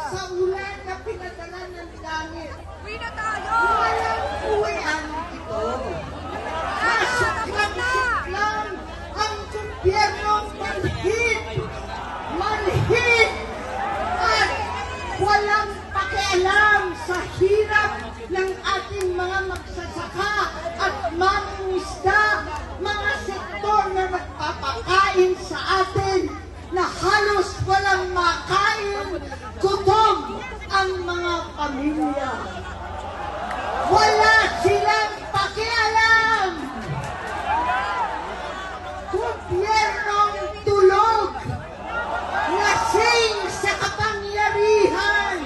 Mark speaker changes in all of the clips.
Speaker 1: sa ulan na pinadala ng langit.
Speaker 2: Uwi na tayo!
Speaker 1: Walang uwian ito. Masuklang-suklang ang gobyernong manhid at walang pakialam sa hirap ng ating mga magsasaka at mangingisda, mga sektor na nagpapakain sa atin na halos walang makain, gutom ang mga pamilya. Wala silang pakialam. Gobyernong tulog, lasing sa kapangyarihan.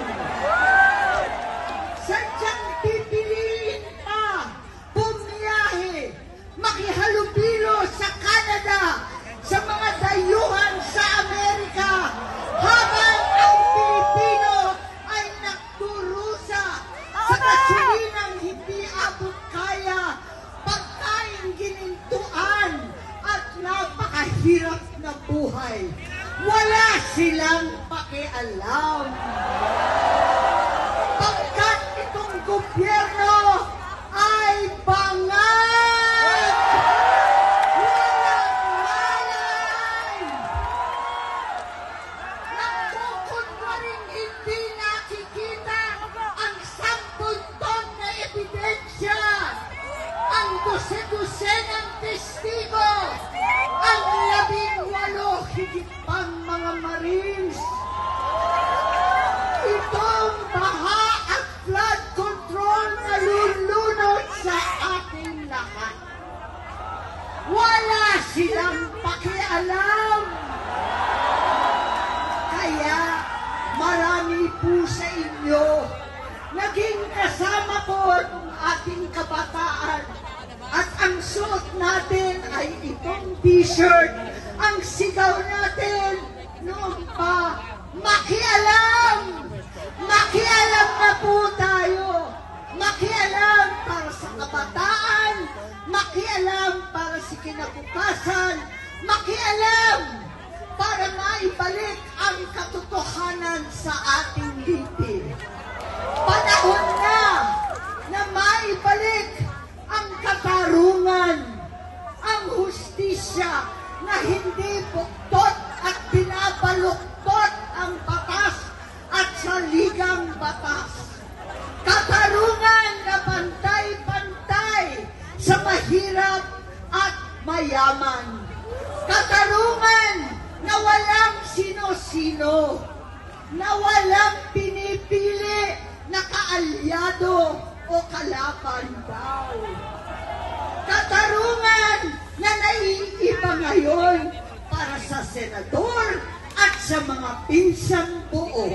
Speaker 1: Sadyang pipiliin pa bumiyahe, makihalubilo sa Canada, sa mga dayuhan sa Amerika, habang ang Pilipino ay nagdurusa sa kasulinang hindi abot kaya, pagkain ginintuan at napakahirap na buhay. Wala silang pakialam. Pagkat itong gobyerno ay bangag, walang malay. Nagkukunwaring hindi nakikita ang 10 ton na ebidensya, ang 12 ng testigo, ang 18 higit pang mga Marines. Itong baha at flood control na lulunod sa ating lahat. Wala silang pakialam. Kaya marami po sa inyo naging kasama ko ng ating kabataan at ang suot natin ay itong t-shirt. Ang sigaw natin noon pa, makialam! Makialam na po tayo! Makialam para sa kabataan, makialam para sa kinabukasan, makialam para maibalik ang katotohanan sa ating lipi. Panahon na maibalik ang katarungan, ang hustisya na hindi buktot at binabaluktot ang batas at saligang batas. Katarungan na pantay-pantay sa mahirap at mayaman. Katarungan na walang sino-sino, na walang pinipili na kaalyado o kalaban daw. Katarungan na naiiba ngayon para sa senador at sa mga pinsang buo.